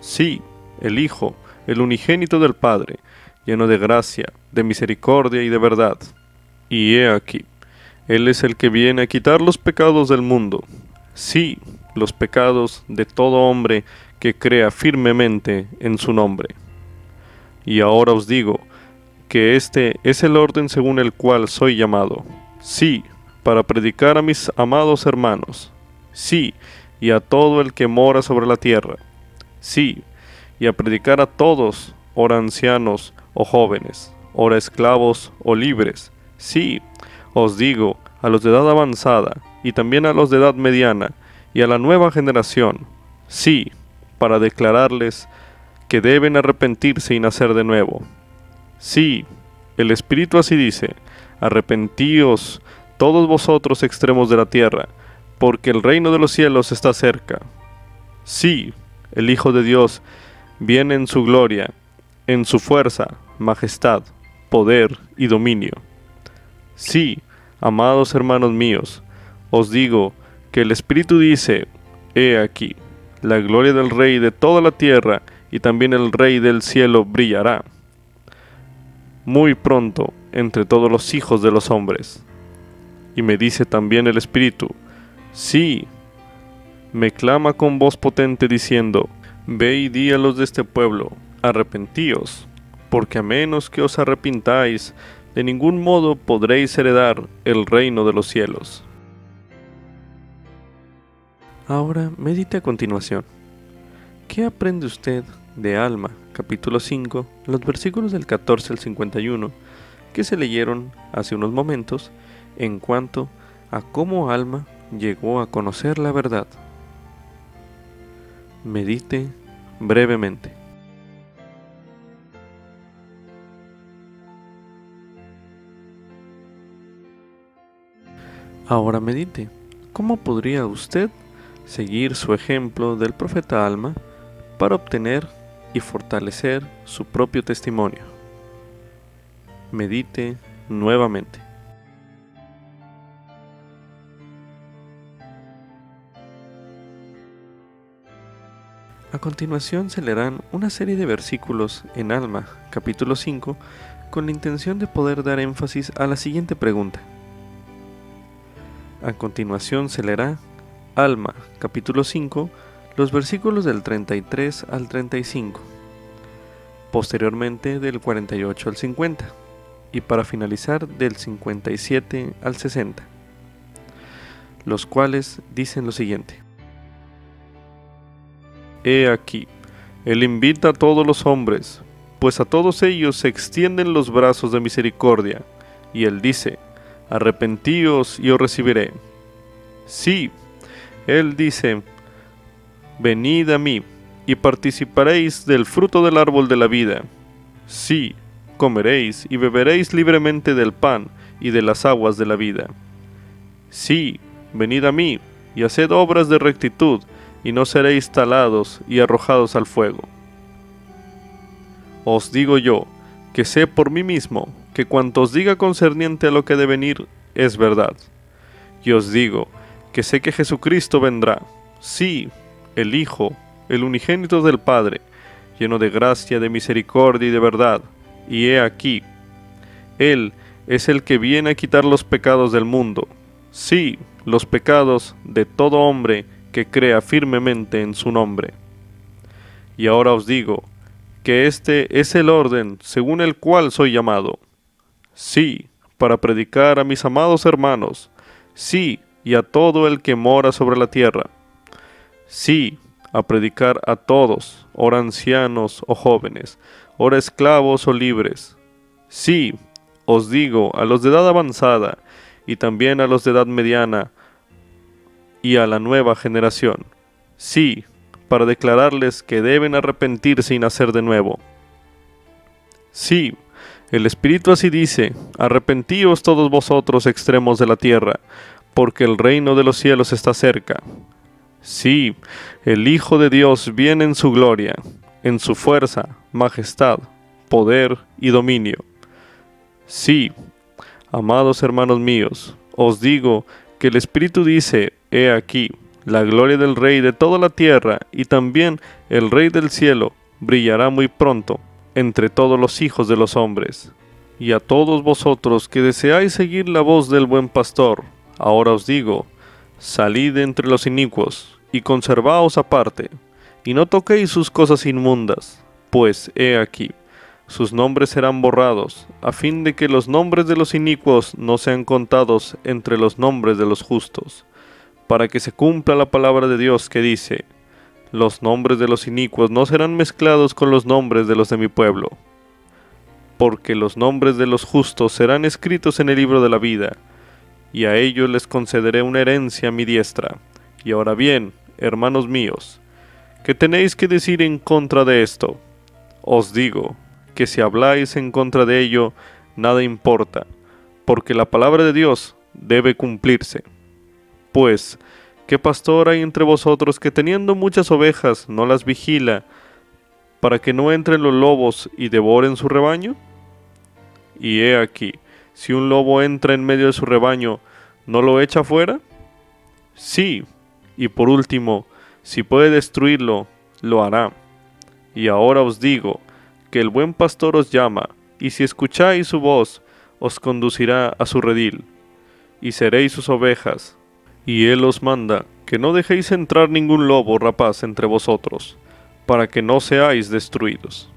Speaker 1: sí, el Hijo, el unigénito del Padre, lleno de gracia, de misericordia y de verdad. Y he aquí, Él es el que viene a quitar los pecados del mundo, sí, los pecados de todo hombre que crea firmemente en su nombre. Y ahora os digo que este es el orden según el cual soy llamado, sí, para predicar a mis amados hermanos, sí, y a todo el que mora sobre la tierra, sí, y a predicar a todos, ora ancianos o jóvenes, ora esclavos o libres, sí, os digo, a los de edad avanzada, y también a los de edad mediana, y a la nueva generación, sí, para declararles que deben arrepentirse y nacer de nuevo. Sí, el Espíritu así dice, arrepentíos todos vosotros extremos de la tierra, porque el reino de los cielos está cerca. Sí, el Hijo de Dios viene en su gloria, en su fuerza, majestad, poder y dominio. Sí, amados hermanos míos, os digo que el Espíritu dice, he aquí, la gloria del Rey de toda la tierra y también el Rey del cielo brillará muy pronto entre todos los hijos de los hombres. Y me dice también el Espíritu, sí, me clama con voz potente diciendo, ve y di a los de este pueblo, arrepentíos, porque a menos que os arrepintáis, de ningún modo podréis heredar el reino de los cielos. Ahora medite a continuación. ¿Qué aprende usted de Alma, capítulo 5, los versículos del 14 al 51, que se leyeron hace unos momentos, en cuanto a cómo Alma llegó a conocer la verdad? Medite brevemente. Ahora medite, ¿cómo podría usted seguir su ejemplo del profeta Alma para obtener y fortalecer su propio testimonio? Medite nuevamente. A continuación se leerán una serie de versículos en Alma, capítulo 5, con la intención de poder dar énfasis a la siguiente pregunta. A continuación se leerá Alma, capítulo 5, los versículos del 33 al 35, posteriormente del 48 al 50, y para finalizar del 57 al 60, los cuales dicen lo siguiente. He aquí, Él invita a todos los hombres, pues a todos ellos se extienden los brazos de misericordia, y Él dice, arrepentíos y os recibiré. Sí, Él dice, venid a mí, y participaréis del fruto del árbol de la vida. Sí, comeréis y beberéis libremente del pan y de las aguas de la vida. Sí, venid a mí, y haced obras de rectitud, y no seréis talados y arrojados al fuego. Os digo yo, que sé por mí mismo que cuanto os diga concerniente a lo que ha de venir es verdad. Y os digo que sé que Jesucristo vendrá, sí, el Hijo, el unigénito del Padre, lleno de gracia, de misericordia y de verdad. Y he aquí, Él es el que viene a quitar los pecados del mundo, sí, los pecados de todo hombre que crea firmemente en su nombre. Y ahora os digo que este es el orden según el cual soy llamado. Sí, para predicar a mis amados hermanos, sí, y a todo el que mora sobre la tierra. Sí, a predicar a todos, ora ancianos o jóvenes, ora esclavos o libres. Sí, os digo, a los de edad avanzada, y también a los de edad mediana, y a la nueva generación. Sí, para declararles que deben arrepentirse y nacer de nuevo. Sí, el Espíritu así dice: arrepentíos todos vosotros extremos de la tierra, porque el reino de los cielos está cerca. Sí, el Hijo de Dios viene en su gloria, en su fuerza, majestad, poder y dominio. Sí, amados hermanos míos, os digo que el Espíritu dice: he aquí, la gloria del Rey de toda la tierra y también el Rey del cielo brillará muy pronto entre todos los hijos de los hombres. Y a todos vosotros que deseáis seguir la voz del buen pastor, ahora os digo: salid entre los inicuos y conservaos aparte, y no toquéis sus cosas inmundas, pues he aquí, sus nombres serán borrados, a fin de que los nombres de los inicuos no sean contados entre los nombres de los justos, para que se cumpla la palabra de Dios que dice: los nombres de los inicuos no serán mezclados con los nombres de los de mi pueblo. Porque los nombres de los justos serán escritos en el libro de la vida, y a ellos les concederé una herencia a mi diestra. Y ahora bien, hermanos míos, ¿qué tenéis que decir en contra de esto? Os digo que si habláis en contra de ello, nada importa, porque la palabra de Dios debe cumplirse. Pues, ¿qué pastor hay entre vosotros que teniendo muchas ovejas no las vigila, para que no entren los lobos y devoren su rebaño? Y he aquí, si un lobo entra en medio de su rebaño, ¿no lo echa fuera? Sí, y por último, si puede destruirlo, lo hará. Y ahora os digo que el buen pastor os llama, y si escucháis su voz, os conducirá a su redil, y seréis sus ovejas. Y él os manda que no dejéis entrar ningún lobo rapaz entre vosotros, para que no seáis destruidos.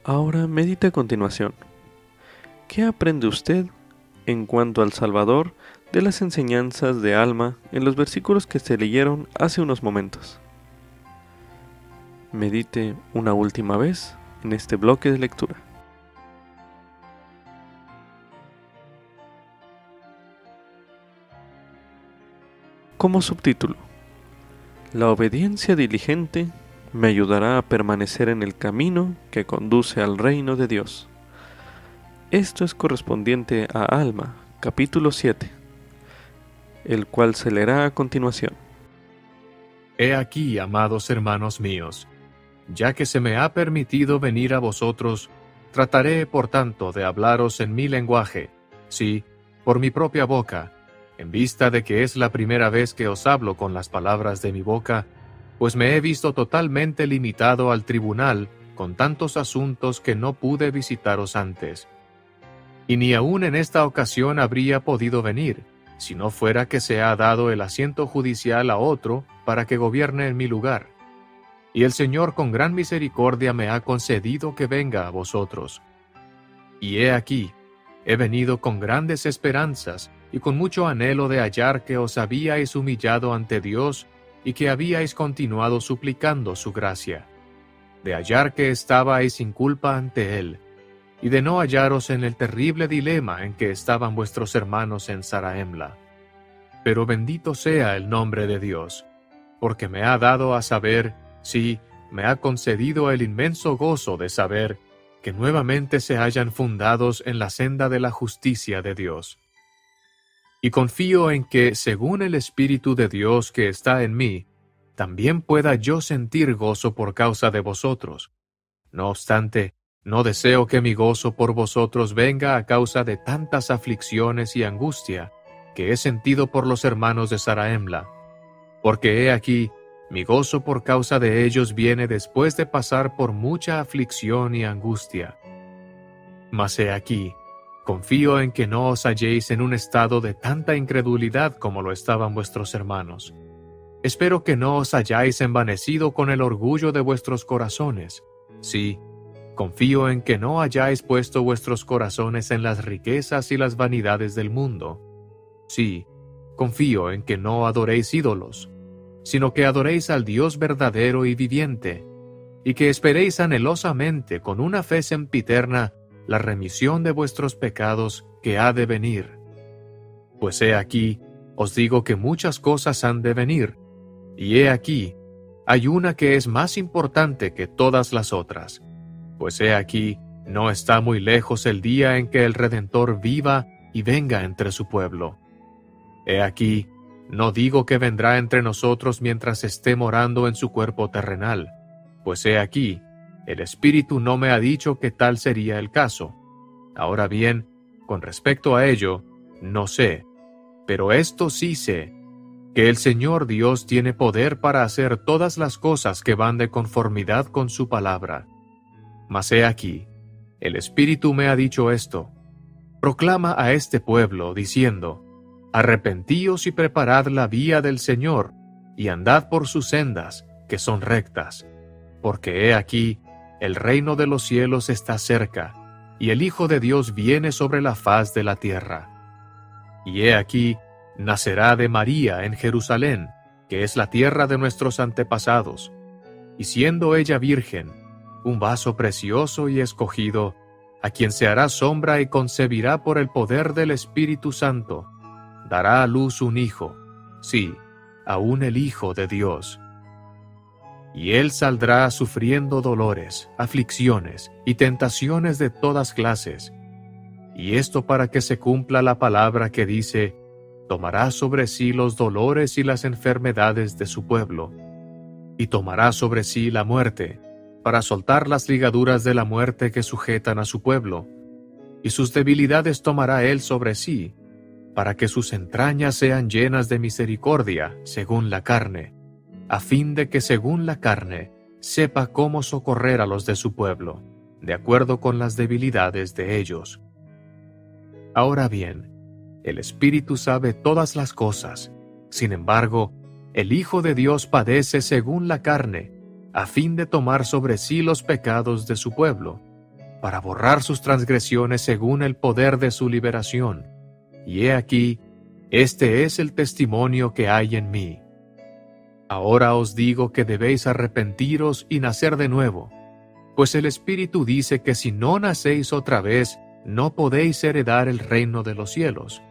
Speaker 1: Ahora medite a continuación. ¿Qué aprende usted en cuanto al Salvador de las enseñanzas de Alma en los versículos que se leyeron hace unos momentos? Medite una última vez en este bloque de lectura. Como subtítulo: la obediencia diligente me ayudará a permanecer en el camino que conduce al reino de Dios. Esto es correspondiente a Alma, capítulo 7, el cual se leerá a continuación.
Speaker 2: He aquí, amados hermanos míos, ya que se me ha permitido venir a vosotros, trataré, por tanto, de hablaros en mi lenguaje, sí, por mi propia boca, en vista de que es la primera vez que os hablo con las palabras de mi boca, pues me he visto totalmente limitado al tribunal con tantos asuntos que no pude visitaros antes. Y ni aun en esta ocasión habría podido venir, si no fuera que se ha dado el asiento judicial a otro para que gobierne en mi lugar. Y el Señor con gran misericordia me ha concedido que venga a vosotros. Y he aquí, he venido con grandes esperanzas y con mucho anhelo de hallar que os habíais humillado ante Dios y que habíais continuado suplicando su gracia, de hallar que estabais sin culpa ante Él, y de no hallaros en el terrible dilema en que estaban vuestros hermanos en Zarahemla. Pero bendito sea el nombre de Dios, porque me ha dado a saber, sí, me ha concedido el inmenso gozo de saber que nuevamente se hallan fundados en la senda de la justicia de Dios. Y confío en que, según el Espíritu de Dios que está en mí, también pueda yo sentir gozo por causa de vosotros, No obstante, no deseo que mi gozo por vosotros venga a causa de tantas aflicciones y angustia que he sentido por los hermanos de Saraemla, porque he aquí, mi gozo por causa de ellos viene después de pasar por mucha aflicción y angustia. Mas he aquí, confío en que no os halléis en un estado de tanta incredulidad como lo estaban vuestros hermanos. Espero que no os hayáis envanecido con el orgullo de vuestros corazones. Sí, confío en que no hayáis puesto vuestros corazones en las riquezas y las vanidades del mundo. Sí, confío en que no adoréis ídolos, sino que adoréis al Dios verdadero y viviente, y que esperéis anhelosamente con una fe sempiterna la remisión de vuestros pecados que ha de venir. Pues he aquí, os digo que muchas cosas han de venir, y he aquí, hay una que es más importante que todas las otras. Pues he aquí, no está muy lejos el día en que el Redentor viva y venga entre su pueblo. He aquí, no digo que vendrá entre nosotros mientras esté morando en su cuerpo terrenal, pues he aquí, el Espíritu no me ha dicho que tal sería el caso. Ahora bien, con respecto a ello, no sé, pero esto sí sé, que el Señor Dios tiene poder para hacer todas las cosas que van de conformidad con su palabra. Mas he aquí, el Espíritu me ha dicho esto: proclama a este pueblo, diciendo: arrepentíos y preparad la vía del Señor, y andad por sus sendas, que son rectas. Porque he aquí, el reino de los cielos está cerca, y el Hijo de Dios viene sobre la faz de la tierra. Y he aquí, nacerá de María en Jerusalén, que es la tierra de nuestros antepasados, y siendo ella virgen, un vaso precioso y escogido, a quien se hará sombra y concebirá por el poder del Espíritu Santo, dará a luz un hijo, sí, aún el Hijo de Dios. Y él saldrá sufriendo dolores, aflicciones y tentaciones de todas clases. Y esto para que se cumpla la palabra que dice: tomará sobre sí los dolores y las enfermedades de su pueblo, y tomará sobre sí la muerte, para soltar las ligaduras de la muerte que sujetan a su pueblo, y sus debilidades tomará él sobre sí, para que sus entrañas sean llenas de misericordia, según la carne, a fin de que según la carne sepa cómo socorrer a los de su pueblo, de acuerdo con las debilidades de ellos. Ahora bien, el Espíritu sabe todas las cosas, sin embargo, el Hijo de Dios padece según la carne, a fin de tomar sobre sí los pecados de su pueblo, para borrar sus transgresiones según el poder de su liberación. Y he aquí, este es el testimonio que hay en mí. Ahora os digo que debéis arrepentiros y nacer de nuevo, pues el Espíritu dice que si no nacéis otra vez, no podéis heredar el reino de los cielos.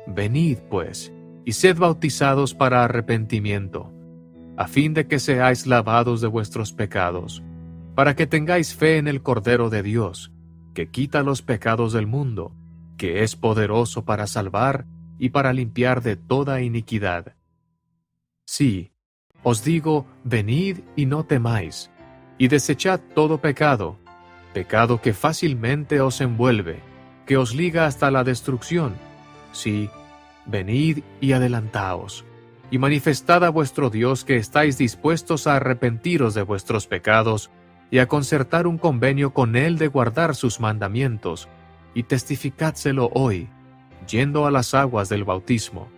Speaker 2: Venid, pues, y sed bautizados para arrepentimiento, a fin de que seáis lavados de vuestros pecados, para que tengáis fe en el Cordero de Dios, que quita los pecados del mundo, que es poderoso para salvar y para limpiar de toda iniquidad. Sí, os digo, venid y no temáis, y desechad todo pecado, pecado que fácilmente os envuelve, que os liga hasta la destrucción. Sí, venid y adelantaos, y manifestad a vuestro Dios que estáis dispuestos a arrepentiros de vuestros pecados y a concertar un convenio con Él de guardar sus mandamientos, y testificádselo hoy, yendo a las aguas del bautismo.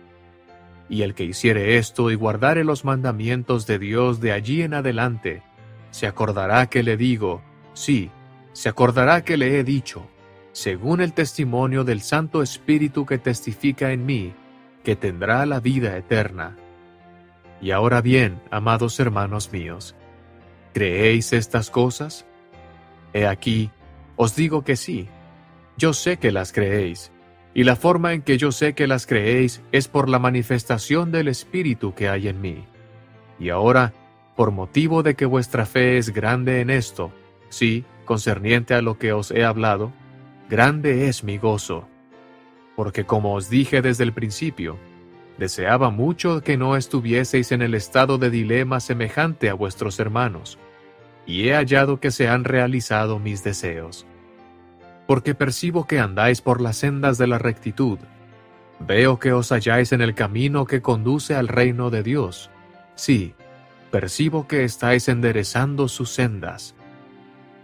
Speaker 2: Y el que hiciere esto y guardare los mandamientos de Dios de allí en adelante, se acordará que le digo, sí, se acordará que le he dicho, según el testimonio del Santo Espíritu que testifica en mí, que tendrá la vida eterna. Y ahora bien, amados hermanos míos, ¿creéis estas cosas? He aquí, os digo que sí. Yo sé que las creéis, y la forma en que yo sé que las creéis es por la manifestación del Espíritu que hay en mí. Y ahora, por motivo de que vuestra fe es grande en esto, sí, concerniente a lo que os he hablado, grande es mi gozo. Porque como os dije desde el principio, deseaba mucho que no estuvieseis en el estado de dilema semejante a vuestros hermanos, y he hallado que se han realizado mis deseos. Porque percibo que andáis por las sendas de la rectitud. Veo que os halláis en el camino que conduce al reino de Dios. Sí, percibo que estáis enderezando sus sendas.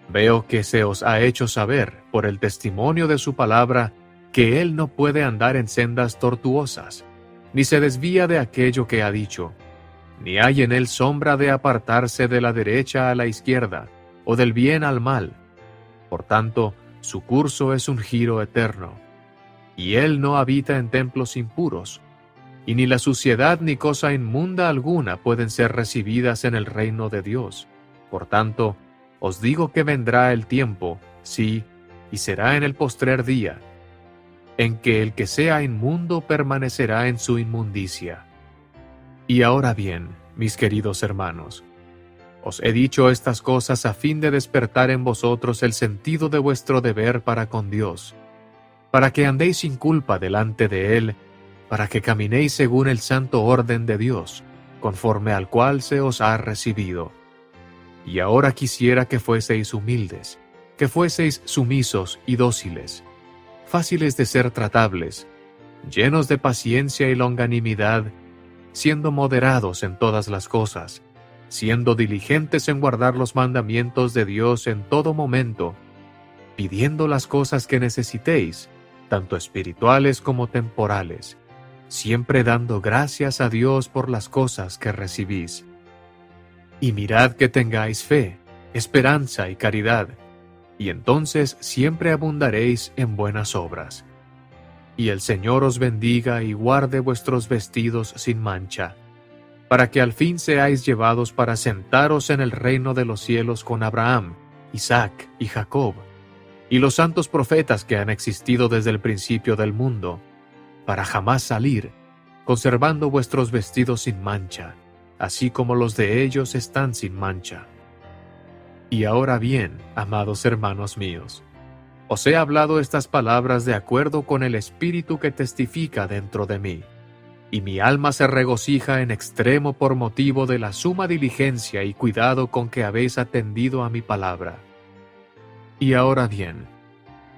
Speaker 2: Veo que se os ha hecho saber, por el testimonio de su palabra, que él no puede andar en sendas tortuosas, ni se desvía de aquello que ha dicho, ni hay en él sombra de apartarse de la derecha a la izquierda, o del bien al mal. Por tanto, su curso es un giro eterno, y él no habita en templos impuros, y ni la suciedad ni cosa inmunda alguna pueden ser recibidas en el reino de Dios. Por tanto, os digo que vendrá el tiempo, sí, y será en el postrer día, en que el que sea inmundo permanecerá en su inmundicia. Y ahora bien, mis queridos hermanos, os he dicho estas cosas a fin de despertar en vosotros el sentido de vuestro deber para con Dios, para que andéis sin culpa delante de Él, para que caminéis según el santo orden de Dios, conforme al cual se os ha recibido. Y ahora quisiera que fueseis humildes, que fueseis sumisos y dóciles, fáciles de ser tratables, llenos de paciencia y longanimidad, siendo moderados en todas las cosas, siendo diligentes en guardar los mandamientos de Dios en todo momento, pidiendo las cosas que necesitéis, tanto espirituales como temporales, siempre dando gracias a Dios por las cosas que recibís. Y mirad que tengáis fe, esperanza y caridad, y entonces siempre abundaréis en buenas obras. Y el Señor os bendiga y guarde vuestros vestidos sin mancha, para que al fin seáis llevados para sentaros en el reino de los cielos con Abraham, Isaac y Jacob, y los santos profetas que han existido desde el principio del mundo, para jamás salir, conservando vuestros vestidos sin mancha, así como los de ellos están sin mancha. Y ahora bien, amados hermanos míos, os he hablado estas palabras de acuerdo con el Espíritu que testifica dentro de mí, y mi alma se regocija en extremo por motivo de la suma diligencia y cuidado con que habéis atendido a mi palabra. Y ahora bien,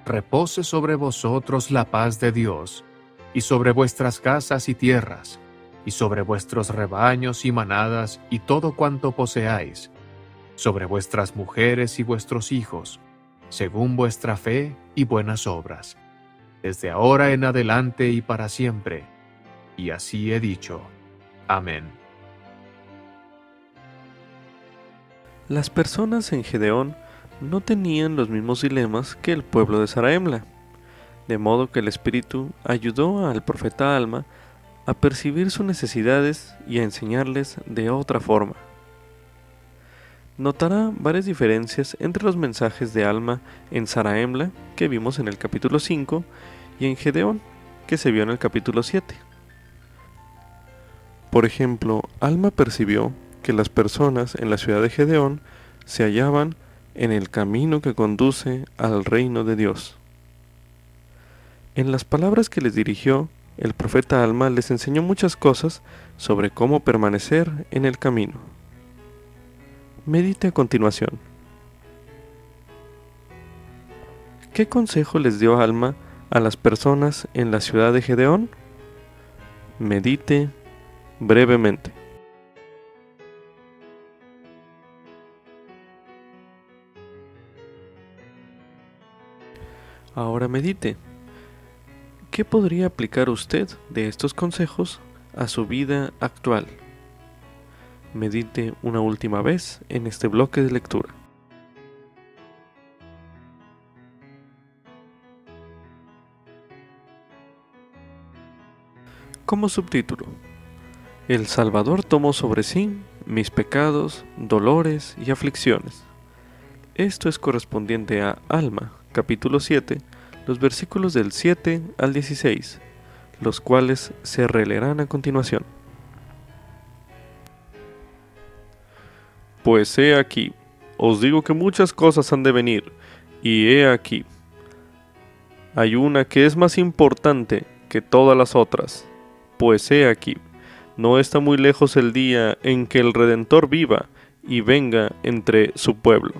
Speaker 2: repose sobre vosotros la paz de Dios, y sobre vuestras casas y tierras, y sobre vuestros rebaños y manadas y todo cuanto poseáis, sobre vuestras mujeres y vuestros hijos, según vuestra fe y buenas obras, desde ahora en adelante y para siempre. Y así he dicho. Amén.
Speaker 1: Las personas en Gedeón no tenían los mismos dilemas que el pueblo de Zarahemla, de modo que el Espíritu ayudó al profeta Alma a percibir sus necesidades y a enseñarles de otra forma. Notará varias diferencias entre los mensajes de Alma en Zarahemla, que vimos en el capítulo 5, y en Gedeón, que se vio en el capítulo 7. Por ejemplo, Alma percibió que las personas en la ciudad de Gedeón se hallaban en el camino que conduce al reino de Dios. En las palabras que les dirigió, el profeta Alma les enseñó muchas cosas sobre cómo permanecer en el camino. Medite a continuación. ¿Qué consejo les dio Alma a las personas en la ciudad de Gedeón? Medite brevemente. Ahora medite. ¿Qué podría aplicar usted de estos consejos a su vida actual? Medite una última vez en este bloque de lectura. Como subtítulo: El Salvador tomó sobre sí mis pecados, dolores y aflicciones. Esto es correspondiente a Alma, capítulo 7, los versículos del 7 al 16, los cuales se releerán a continuación. Pues he aquí, os digo que muchas cosas han de venir, y he aquí, hay una que es más importante que todas las otras. Pues he aquí, no está muy lejos el día en que el Redentor viva, y venga entre su pueblo.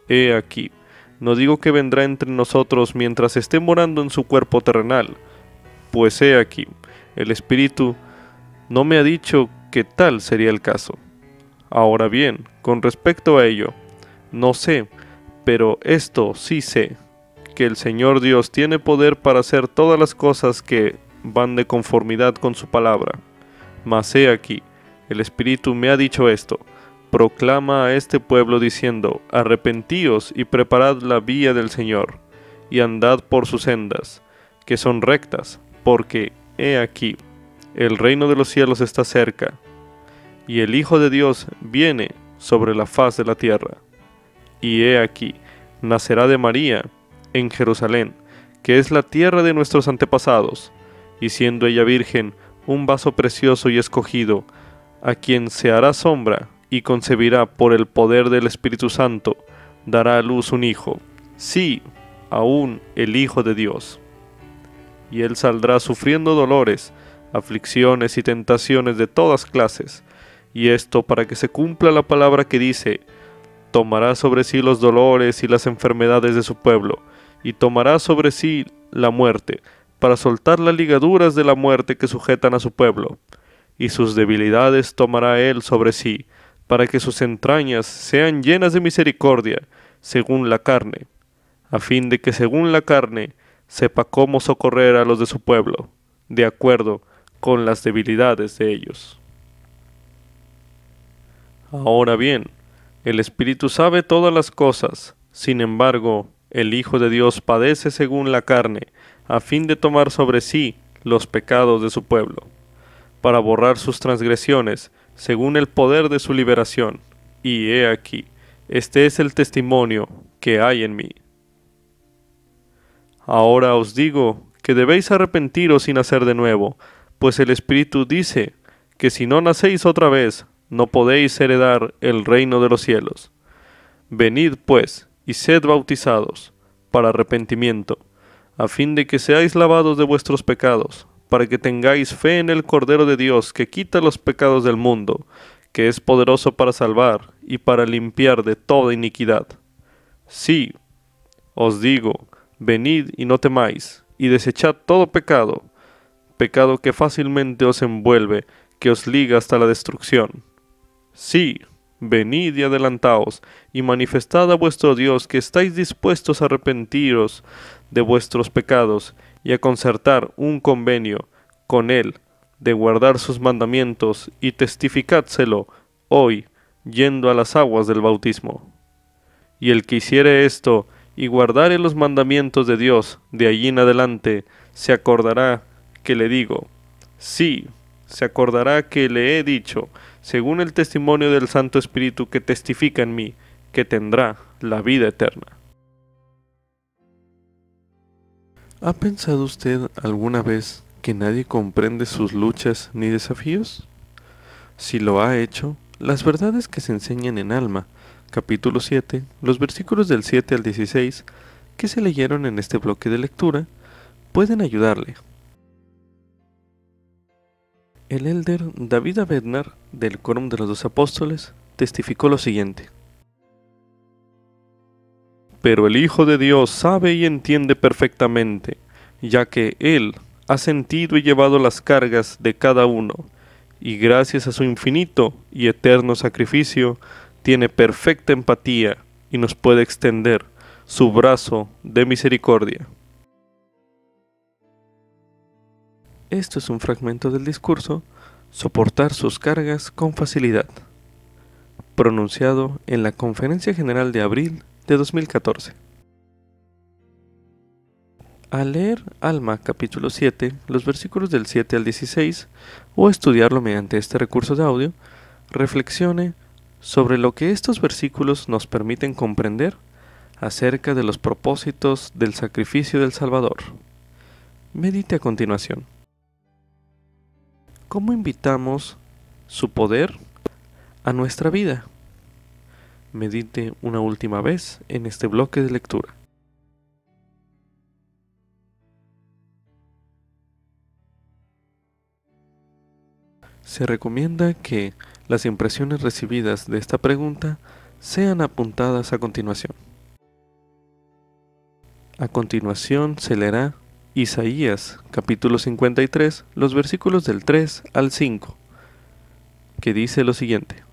Speaker 1: He aquí, no digo que vendrá entre nosotros mientras esté morando en su cuerpo terrenal, pues he aquí, el Espíritu no me ha dicho que tal sería el caso. Ahora bien, con respecto a ello, no sé, pero esto sí sé, que el Señor Dios tiene poder para hacer todas las cosas que van de conformidad con su palabra. Mas he aquí, el Espíritu me ha dicho esto: proclama a este pueblo diciendo, arrepentíos y preparad la vía del Señor, y andad por sus sendas, que son rectas, porque, he aquí, el reino de los cielos está cerca, y el Hijo de Dios viene sobre la faz de la tierra. Y he aquí, nacerá de María en Jerusalén, que es la tierra de nuestros antepasados, y siendo ella virgen, un vaso precioso y escogido, a quien se hará sombra, y concebirá por el poder del Espíritu Santo, dará a luz un hijo, sí, aún el Hijo de Dios. Y él saldrá sufriendo dolores, aflicciones y tentaciones de todas clases, y esto para que se cumpla la palabra que dice: tomará sobre sí los dolores y las enfermedades de su pueblo, y tomará sobre sí la muerte, para soltar las ligaduras de la muerte que sujetan a su pueblo, y sus debilidades tomará él sobre sí, para que sus entrañas sean llenas de misericordia, según la carne, a fin de que según la carne sepa cómo socorrer a los de su pueblo, de acuerdo con las debilidades de ellos. Ahora bien, el Espíritu sabe todas las cosas, sin embargo, el Hijo de Dios padece según la carne, a fin de tomar sobre sí los pecados de su pueblo, para borrar sus transgresiones, según el poder de su liberación. Y he aquí, este es el testimonio que hay en mí. Ahora os digo que debéis arrepentiros y nacer de nuevo, pues el Espíritu dice que si no nacéis otra vez, no podéis heredar el reino de los cielos. Venid, pues, y sed bautizados, para arrepentimiento, a fin de que seáis lavados de vuestros pecados, para que tengáis fe en el Cordero de Dios que quita los pecados del mundo, que es poderoso para salvar y para limpiar de toda iniquidad. Sí, os digo, venid y no temáis, y desechad todo pecado, pecado que fácilmente os envuelve, que os liga hasta la destrucción. Sí, venid y adelantaos, y manifestad a vuestro Dios que estáis dispuestos a arrepentiros de vuestros pecados, y a concertar un convenio con Él, de guardar sus mandamientos, y testificádselo hoy, yendo a las aguas del bautismo. Y el que hiciere esto, y guardare los mandamientos de Dios, de allí en adelante, se acordará que le digo. Sí, se acordará que le he dicho, según el testimonio del Santo Espíritu que testifica en mí, que tendrá la vida eterna. ¿Ha pensado usted alguna vez que nadie comprende sus luchas ni desafíos? Si lo ha hecho, las verdades que se enseñan en Alma, capítulo 7, los versículos del 7 al 16, que se leyeron en este bloque de lectura, pueden ayudarle. El elder David Abednar, del Quórum de los Dos Apóstoles, testificó lo siguiente: pero el Hijo de Dios sabe y entiende perfectamente, ya que Él ha sentido y llevado las cargas de cada uno, y gracias a su infinito y eterno sacrificio, tiene perfecta empatía y nos puede extender su brazo de misericordia. Esto es un fragmento del discurso Soportar sus cargas con facilidad, pronunciado en la Conferencia General de abril de 2014. Al leer Alma capítulo 7, los versículos del 7 al 16, o estudiarlo mediante este recurso de audio, reflexione sobre lo que estos versículos nos permiten comprender acerca de los propósitos del sacrificio del Salvador. Medite a continuación. ¿Cómo invitamos su poder a nuestra vida? Medite una última vez en este bloque de lectura. Se recomienda que las impresiones recibidas de esta pregunta sean apuntadas a continuación. A continuación se leerá Isaías, capítulo 53, los versículos del 3 al 5, que dice lo siguiente: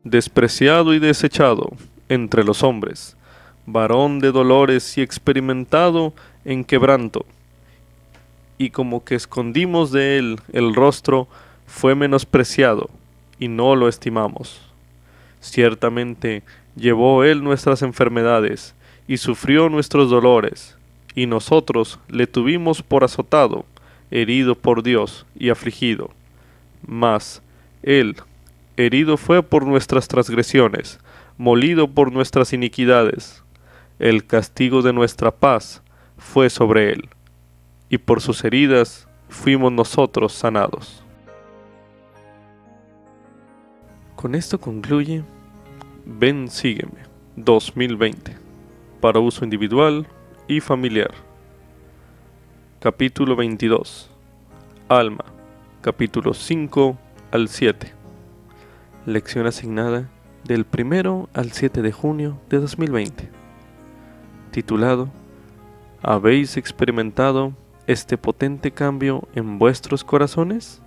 Speaker 1: Despreciado y desechado entre los hombres, varón de dolores y experimentado en quebranto, y como que escondimos de él el rostro, fue menospreciado, y no lo estimamos. Ciertamente llevó él nuestras enfermedades, y sufrió nuestros dolores, y nosotros le tuvimos por azotado, herido por Dios y afligido. Mas él herido fue por nuestras transgresiones, molido por nuestras iniquidades. El castigo de nuestra paz fue sobre él, y por sus heridas fuimos nosotros sanados. Con esto concluye Ven, sígueme 2020, para uso individual y familiar. Capítulo 22. Alma, capítulos 5 al 7. Lección asignada del 1 al 7 de junio de 2020. Titulado ¿Habéis experimentado este potente cambio en vuestros corazones?